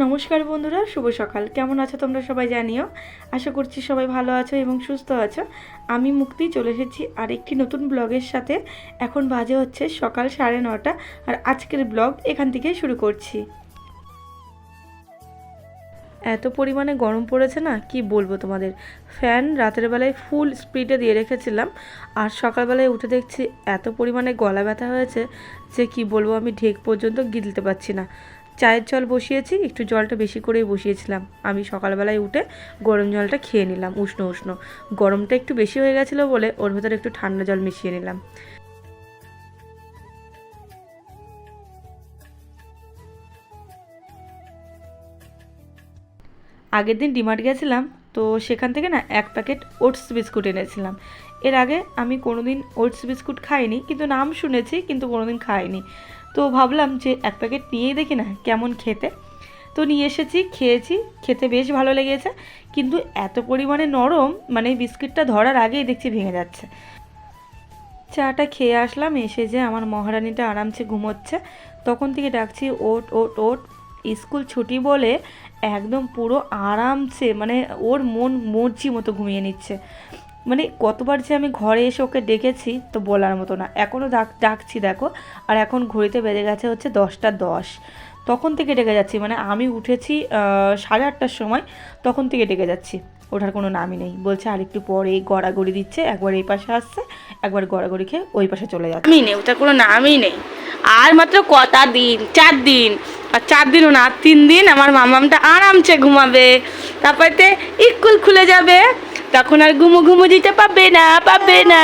নমস্কার বন্ধুরা, শুভ সকাল। কেমন আছো তোমরা সবাই জানিও। আশা করছি সবাই ভালো আছো এবং সুস্থ আছো। আমি মুক্তি চলে এসেছি আরেকটি নতুন ব্লগের সাথে। এখন বাজে হচ্ছে সকাল 9:30, আর আজকের ব্লগ এখান থেকেই শুরু করছি। এত পরিমাণে গরম পড়েছে না, কি বলবো তোমাদের। ফ্যান রাতের বেলায় ফুল স্পিডে দিয়ে রেখেছিলাম, আর সকালবেলায় উঠে দেখছি এত পরিমাণে গলা ব্যথা হয়েছে যে কি বলবো, আমি ঢেক পর্যন্ত গিলতে পারছি না। চায়ের জল বসিয়েছি, একটু জলটা বেশি করেই বসিয়েছিলাম। আমি সকালবেলায় উঠে গরম জলটা খেয়ে নিলাম, উষ্ণ উষ্ণ। গরমটা একটু বেশি হয়ে গেছিলো বলে ওর ভেতরে একটু ঠান্ডা জল মিশিয়ে নিলাম। আগের দিন ডিমার্ট গেছিলাম, তো সেখান থেকে না এক প্যাকেট ওটস বিস্কুট এনেছিলাম। এর আগে আমি কোনো দিন ওটস বিস্কুট খাইনি, কিন্তু নাম শুনেছি, কিন্তু কোনো দিন খাইনি। তো ভাবলাম যে এক প্যাকেট নিয়েই দেখি না কেমন খেতে। তো নিয়ে এসেছি, খেয়েছি, খেতে বেশ ভালো লেগেছে। কিন্তু এত পরিমাণে নরম, মানে বিস্কিটটা ধরার আগেই দেখছি ভেঙে যাচ্ছে। চাটা খেয়ে আসলাম, এসে যে আমার মহারানীটা আরামসে ঘুমোচ্ছে, তখন থেকে ডাকছি ওট ওট ওট। স্কুল ছুটি বলে একদম পুরো আরামসে, মানে ওর মন মর্জি মতো ঘুমিয়ে নিচ্ছে। মানে কতবার যে আমি ঘরে এসে ওকে ডেকেছি তো বলার মতো না। এখনও ডাকছি দেখো, আর এখন ঘড়িতে বেজে গেছে হচ্ছে 10টা 10। তখন থেকে ডেকে যাচ্ছি, মানে আমি উঠেছি 8:30টার সময়, তখন থেকে ডেকে যাচ্ছি। ওঠার কোনো নামই নেই। বলছে আর একটু পরে গড়াগড়ি দিচ্ছে, একবার এই পাশে আসছে, একবার গড়াগড়ি খেয়ে ওই পাশে চলে যাচ্ছে। নামই নেই, ওটার কোনো নামই নেই। আর মাত্র কটা দিন, 4 দিন, আর 4 দিনও না, 3 দিন আমার মামামটা আরামসে ঘুমাবে। তারপরে স্কুল খুলে যাবে, তখন আর ঘুমু ঘুমু দিতে পারবে না।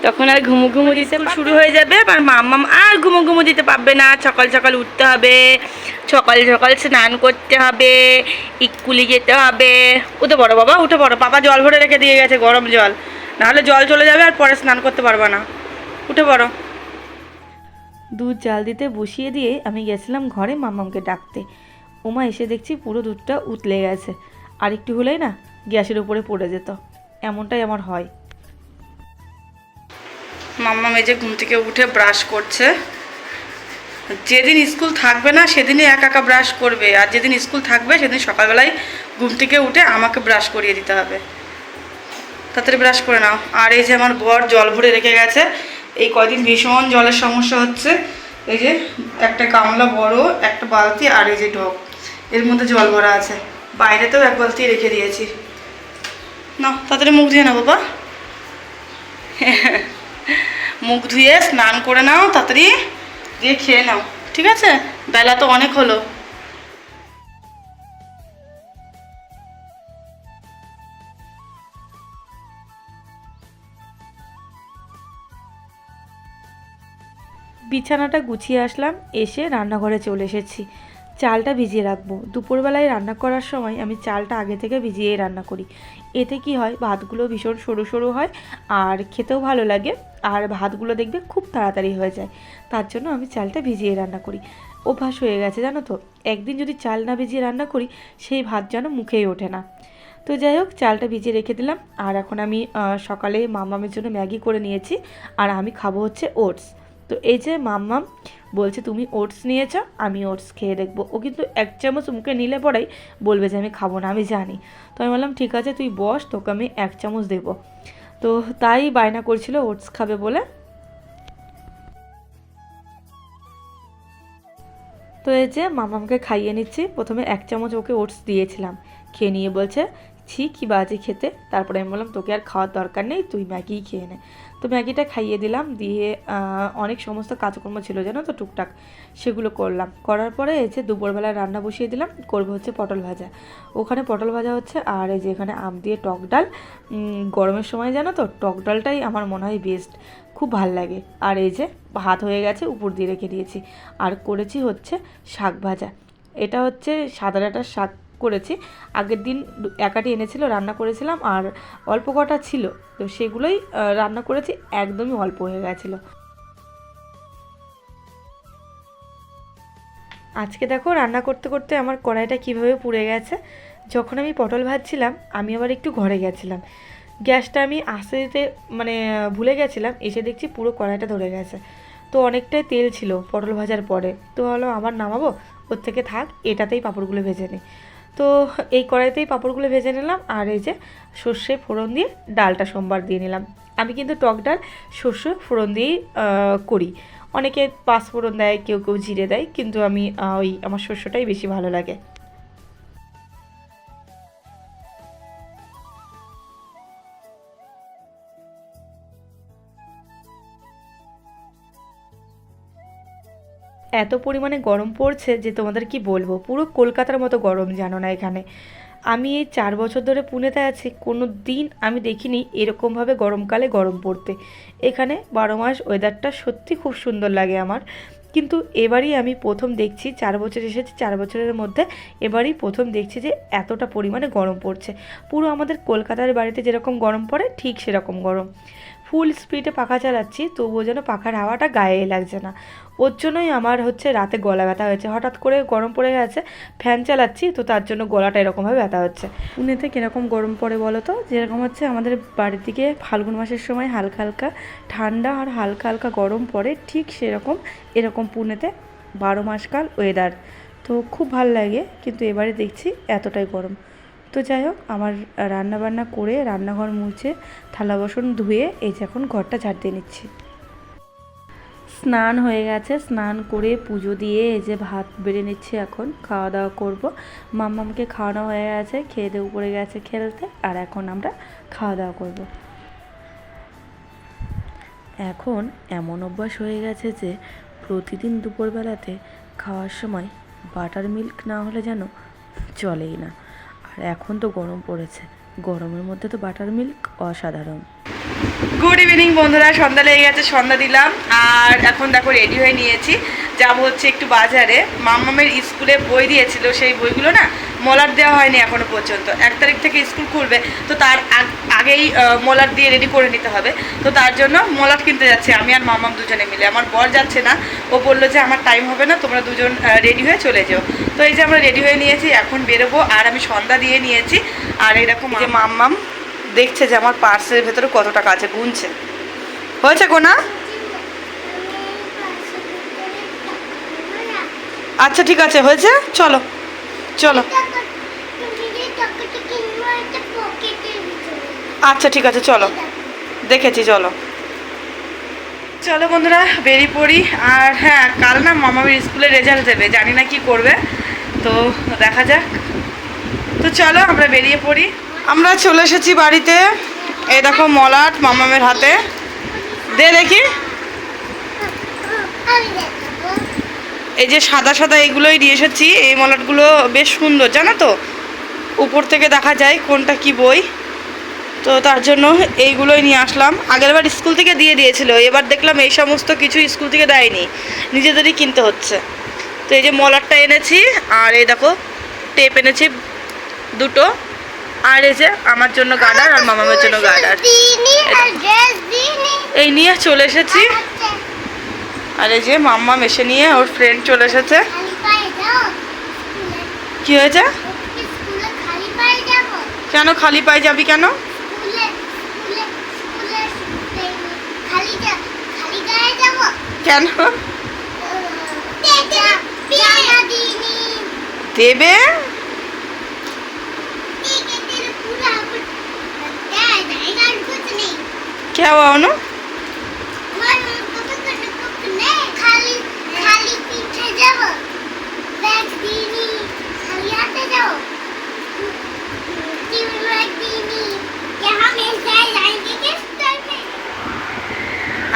তখন আর ঘুমু ঘুমু দিতে শুরু হয়ে যাবে, আর মামাম আর ঘুমু ঘুমু দিতে পারবে না। সকাল সকাল উঠতে হবে, সকাল সকাল স্নান করতে হবে, স্কুলে যেতে হবে। উঠে পড়ো বাবা, উঠে পড়ো। পাপা জল ভরে রেখে দিয়ে গেছে, গরম জল, নাহলে জল চলে যাবে আর পরে স্নান করতে পারবে না। উঠে পড়ো। দুধ জাল দিতে বসিয়ে দিয়ে আমি গেছিলাম ঘরে মাম্মামকে ডাকতে। ওমা এসে দেখছি পুরো দুধটা উতলে গেছে, আর একটু হলেই না গ্যাসের উপরে পড়ে যেত। এমনটাই আমার হয়। মাম্মা মেজে ঘুম থেকে উঠে ব্রাশ করছে। যেদিন স্কুল থাকবে না সেদিনই একা একা ব্রাশ করবে, আর যেদিন স্কুল থাকবে সেদিন সকালবেলায় ঘুম থেকে উঠে আমাকে ব্রাশ করিয়ে দিতে হবে। তাড়াতাড়ি ব্রাশ করে নাও। আর এই যে আমার বর জল ভরে রেখে গেছে। এই কয়দিন ভীষণ জলের সমস্যা হচ্ছে। এই যে একটা গামলা বড়, একটা বালতি, আর এই যে ঢোক, এর মধ্যে জল ভরা আছে। বাইরেতেও এক বালতি রেখে দিয়েছি। নাও তাড়াতাড়ি মুখ ধুয়ে নাও বাবা। মুখ ধুয়ে স্নান করে নাও তাড়াতাড়ি, দিয়ে খেয়ে নাও, ঠিক আছে? বেলা তো অনেক হলো। বিছানাটা গুছিয়ে আসলাম, এসে রান্নাঘরে চলে এসেছি। চালটা ভিজিয়ে রাখবো। দুপুরবেলায় রান্না করার সময় আমি চালটা আগে থেকে ভিজিয়েই রান্না করি। এতে কি হয়, ভাতগুলো ভীষণ সরু সরু হয়, আর খেতেও ভালো লাগে, আর ভাতগুলো দেখবে খুব তাড়াতাড়ি হয়ে যায়। তার জন্য আমি চালটা ভিজিয়ে রান্না করি। অভ্যাস হয়ে গেছে জানো তো, একদিন যদি চাল না ভিজিয়ে রান্না করি সেই ভাত যেন মুখেই ওঠে না। তো যাই হোক, চালটা ভিজিয়ে রেখে দিলাম। আর এখন আমি সকালে মামামের জন্য ম্যাগি করে নিয়েছি, আর আমি খাবো হচ্ছে ওটস। তো এই যে মাম্মাম বলছে তুমি ওটস নিয়েছ, আমি ওটস খেয়ে দেখবো। ও কিন্তু 1 চামচ মুখে নিলে পরেই বলবে যে আমি খাবো না, আমি জানি। তো আমি বললাম ঠিক আছে তুই বস, তোকে আমি 1 চামচ দেবো। তো তাই বায়না করছিল ওটস খাবে বলে। তো এই যে মামামকে খাইয়ে নিচ্ছি। প্রথমে 1 চামচ ওকে ওটস দিয়েছিলাম, খেয়ে নিয়ে বলছে ছি কী বাজে খেতে। তারপরে আমি বললাম তোকে আর খাওয়ার দরকার নেই, তুই ম্যাগিই খেয়ে নে। তো ম্যাগিটা খাইয়ে দিলাম, দিয়ে অনেক সমস্ত কাজকর্ম ছিল জানো তো, টুকটাক সেগুলো করলাম। করার পরে এই যে দুপুরবেলায় রান্না বসিয়ে দিলাম, করবো হচ্ছে পটল ভাজা। ওখানে পটল ভাজা হচ্ছে, আর এই যে এখানে আম দিয়ে টক ডাল। গরমের সময় জানো তো টক ডালটাই আমার মনে হয় বেস্ট, খুব ভাল লাগে। আর এই যে ভাত হয়ে গেছে, উপর দিয়ে রেখে দিয়েছি। আর করেছি হচ্ছে শাক ভাজা। এটা হচ্ছে সাদা ডাঁটার শাক করেছি। আগের দিন একাটি এনেছিল, রান্না করেছিলাম, আর অল্প কটা ছিল, তো সেগুলোই রান্না করেছি, একদমই অল্প হয়ে গেছিলো। আজকে দেখো রান্না করতে করতে আমার কড়াইটা কীভাবে পুড়ে গেছে। যখন আমি পটল ভাজছিলাম আমি আবার একটু ঘরে গেছিলাম, গ্যাসটা আমি আস্তে দিতে মানে ভুলে গেছিলাম, এসে দেখছি পুরো কড়াইটা ধরে গেছে। তো অনেকটাই তেল ছিল পটল ভাজার পরে, তো ভাবলাম আবার নামাবো, ওর থেকে থাক, এটাতেই পাঁপড়গুলো ভেজে নিই। তো এই কড়াইতেই পাঁপড়গুলো ভেজে নিলাম। আর এই যে সর্ষে ফোড়ন দিয়ে ডালটা সোমবার দিয়ে নিলাম। আমি কিন্তু টক ডাল সর্ষে ফোড়ন দিয়েই করি। অনেকে পাঁচ ফোড়ন দেয়, কেউ কেউ জিরে দেয়, কিন্তু আমি ওই আমার সর্ষেটাই বেশি ভালো লাগে। এত পরিমাণে গরম পড়ছে যে তোমাদের কি বলবো, পুরো কলকাতার মতো গরম, জানো না এখানে। আমি এই 4 বছর ধরে পুনেতে আছি, কোনো দিন আমি দেখিনি এরকমভাবে গরমকালে গরম পড়তে। এখানে 12 মাস ওয়েদারটা সত্যি খুব সুন্দর লাগে আমার। কিন্তু এবারই আমি প্রথম দেখছি, 4 বছর এসেছি, 4 বছরের মধ্যে এবারই প্রথম দেখছি যে এতটা পরিমাণে গরম পড়ছে। পুরো আমাদের কলকাতার বাড়িতে যেরকম গরম পড়ে ঠিক সেরকম গরম। ফুল স্পিডে পাখা চালাচ্ছি, তবুও যেন পাখার হাওয়াটা গায়ে লাগছে না। ওর জন্যই আমার হচ্ছে রাতে গলা ব্যথা হয়েছে, হঠাৎ করে গরম পড়ে গেছে, ফ্যান চালাচ্ছি তো তার জন্য গলাটা এরকমভাবে ব্যথা হচ্ছে। পুনেতে কীরকম গরম পড়ে বলো তো, যেরকম হচ্ছে আমাদের বাড়ির দিকে ফাল্গুন মাসের সময় হালকা হালকা ঠান্ডা আর হালকা হালকা গরম পড়ে, ঠিক সেরকম এরকম পুনেতে 12 মাসকাল ওয়েদার। তো খুব ভাল লাগে, কিন্তু এবারে দেখছি এতটাই গরম। তো যাই হোক, আমার রান্না বান্না করে রান্নাঘর মুছে থালা বাসন ধুয়ে এই যে এখন ঘরটা ঝাড় দিয়ে নিচ্ছি। স্নান হয়ে গেছে, স্নান করে পুজো দিয়ে এই যে ভাত বেড়ে নিচ্ছি, এখন খাওয়া দাওয়া করবো। মাম্মামকে খাওয়ানো হয়ে গেছে, খেয়ে দিয়ে উপরে গেছে খেলতে, আর এখন আমরা খাওয়া দাওয়া করব। এখন এমন অভ্যাস হয়ে গেছে যে প্রতিদিন দুপুরবেলাতে খাওয়ার সময় বাটার মিল্ক না হলে যেন চলেই না। আর এখন তো গরম পড়েছে, গরমের মধ্যে তো বাটার মিল্ক অসাধারণ। গুড ইভিনিং বন্ধুরা, সন্ধ্যা লেগে গেছে, সন্ধ্যা দিলাম। আর এখন দেখো রেডি হয়ে নিয়েছি, যাবো হচ্ছে একটু বাজারে। মাম্মামের স্কুলে বই দিয়েছিল, সেই বইগুলো না মলার দেওয়া হয়নি এখনো পর্যন্ত। 1 তারিখ থেকে স্কুল খুলবে, তো তার আগেই মলার দিয়ে রেডি করে নিতে হবে। তো তার জন্য মলার কিনতে যাচ্ছি আমি আর মাম্মাম দুজনে মিলে। আমার বর যাচ্ছে না, ও বললো যে আমার টাইম হবে না, তোমরা দুজন রেডি হয়ে চলে যাও। তো এই যে আমরা রেডি হয়ে নিয়েছি, এখন বেরোবো। আর আমি সন্ধ্যা দিয়ে নিয়েছি। আর এইরকম যে মাম্মাম দেখছে যে আমার পার্সের ভেতরে কত টাকা আছে, গুনছে। হয়েছে গোনা? আচ্ছা ঠিক আছে, হয়েছে, চলো চলো। আচ্ছা ঠিক আছে, চলো, দেখেছি, চলো চলো বন্ধুরা বেরিয়ে পড়ি। আর হ্যাঁ, কাল না মামামের স্কুলে রেজাল্ট দেবে, জানি না কি করবে, তো দেখা যাক। তো চলো আমরা বেরিয়ে পড়ি। আমরা চলে এসেছি বাড়িতে। এই দেখো মলাট মামামের হাতে, দে দেখি। এই যে সাদা সাদা এইগুলোই নিয়ে এসেছি, এই মলাটগুলো বেশ সুন্দর, জানো তো, উপর থেকে দেখা যায় কোনটা কি বই। তো তার জন্য এইগুলোই নিয়ে আসলাম। আগেরবার স্কুল থেকে দিয়ে দিয়েছিল, এবার দেখলাম এই সমস্ত কিছু স্কুল থেকে দেয়নি, নিজেদেরই কিনতে হচ্ছে। তো এই যে মলাটটা এনেছি, আর এই দেখো টেপ এনেছি 2টো, আর এই যে আমার জন্য গার্ডার আর মামামের জন্য গার্ডার, এই নিয়ে চলে এসেছি। আর এই যে মাম্মাম এসে নিয়ে ওর ফ্রেন্ড চলে এসেছে। কি হয়েছে? কেন খালি পায়ে যাবি কেন? কেন দেবে? क्या हुआ उन्होंने?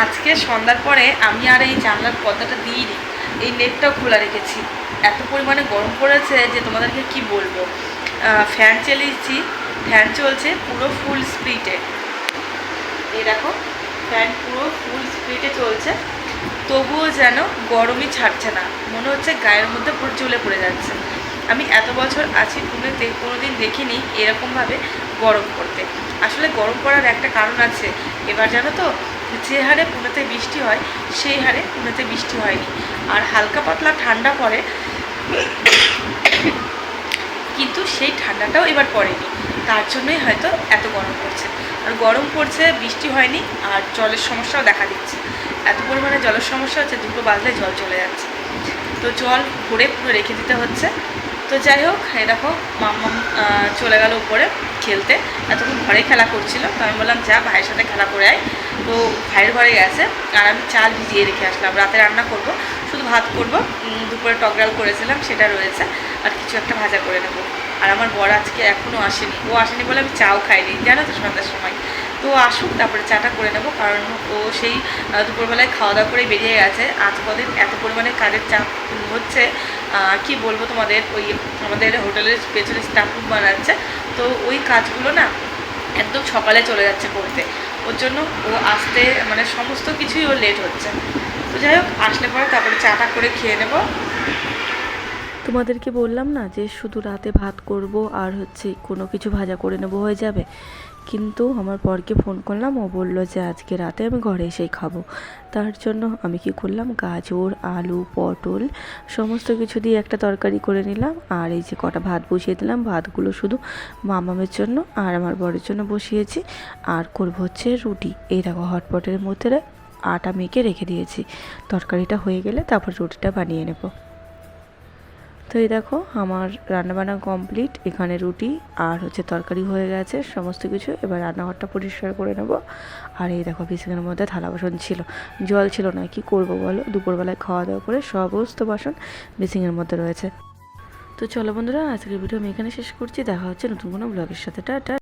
আজকে সন্ধ্যার পরে আমি আর এই জানলার পর্দাটা দিইনি, এই নেটটাও খোলা রেখেছি। এত পরিমাণে গরম পড়েছে যে তোমাদেরকে কি বলবো। ফ্যান চালিয়েছি, ফ্যান চলছে পুরো ফুল স্পিডে। এই দেখো ফ্যান পুরো ফুল স্পিডে চলছে, তবুও যেন গরমই ছাড়ছে না, মনে হচ্ছে গায়ের মধ্যে পুরো জ্বলে পড়ে যাচ্ছে। আমি এত বছর আছি পুনেতে, কোনোদিন দেখিনি এরকমভাবে গরম পড়তে। আসলে গরম পড়ার একটা কারণ আছে। এবার জানো তো, যে হারে পুনেতে বৃষ্টি হয় সেই হারে পুনেতে বৃষ্টি হয়নি, আর হালকা পাতলা ঠান্ডা পড়ে, কিন্তু সেই ঠান্ডাটাও এবার পড়েনি, তার জন্যই হয়তো এত গরম পড়ছে। আর গরম পড়ছে, বৃষ্টি হয়নি, আর জলের সমস্যাও দেখা দিচ্ছে। এত পরিমাণে জলের সমস্যা হচ্ছে, 2টো বাজলে জল চলে যাচ্ছে। তো জল ভরে পুরো রেখে দিতে হচ্ছে। তো যাই হোক, এই দেখো মাম্মাম চলে গেল উপরে খেলতে। এতক্ষণ ঘরে খেলা করছিল, তো আমি বললাম যা ভাইয়ের সাথে খেলা করে আয়। তো ভাইয়ের ঘরে গেছে, আর আমি চাল ভিজিয়ে রেখে আসলাম। রাতে রান্না করব, শুধু ভাত করব, দুপুরে টক ডাল করেছিলাম সেটা রয়েছে, আর কিছু একটা ভাজা করে নেবো। আর আমার বর আজকে এখনও আসেনি, ও আসেনি বলে আমি চাও খাইনি, জানো তো, সন্ধ্যার সময়। তো আসুক, তারপরে চাটা করে নেবো, কারণ ও সেই দুপুরবেলায় খাওয়া দাওয়া করে বেরিয়ে গেছে। আজ কদিন এত পরিমাণে কাজের চাপ হচ্ছে, কি বলবো তোমাদের, ওই আমাদের হোটেলের পেছনে স্টাফ রুম বানাচ্ছে, তো ওই কাজগুলো না একদম সকালে চলে যাচ্ছে করতে। ওর জন্য ও আসতে মানে সমস্ত কিছুই ওর লেট হচ্ছে। তো যাই হোক, আসলে পরে তারপরে চাটা করে খেয়ে নেবো। তোমাদেরকে বললাম না যে শুধু রাতে ভাত করব আর হচ্ছে কোনো কিছু ভাজা করে নেবো, হয়ে যাবে। কিন্তু আমার বরকে ফোন করলাম, ও বললো যে আজকে রাতে আমি ঘরে এসেই খাবো। তার জন্য আমি কি করলাম, গাজর, আলু, পটল সমস্ত কিছু দিয়ে একটা তরকারি করে নিলাম। আর এই যে কটা ভাত বসিয়ে দিলাম, ভাতগুলো শুধু মামামের জন্য আর আমার বরের জন্য বসিয়েছি। আর করবো হচ্ছে রুটি। এই দেখো হটপটের মধ্যে আটা মেখে রেখে দিয়েছি, তরকারিটা হয়ে গেলে তারপর রুটিটা বানিয়ে নেবো। তো এই দেখো আমার রান্নাবান্না কমপ্লিট, এখানে রুটি আর হচ্ছে তরকারি হয়ে গেছে সমস্ত কিছু। এবার রান্নাঘরটা পরিষ্কার করে নেব। আর এই দেখো বিসিংয়ের মধ্যে থালা বাসন ছিল, জল ছিল না, কি করব বলো, দুপুরবেলায় খাওয়া দাওয়া করে সমস্ত বাসন বিসিংয়ের মধ্যে রয়েছে। তো চলো বন্ধুরা, আজকের ভিডিও আমি এখানে শেষ করছি। দেখা হচ্ছে নতুন কোনো ব্লগের সাথে। টাটা।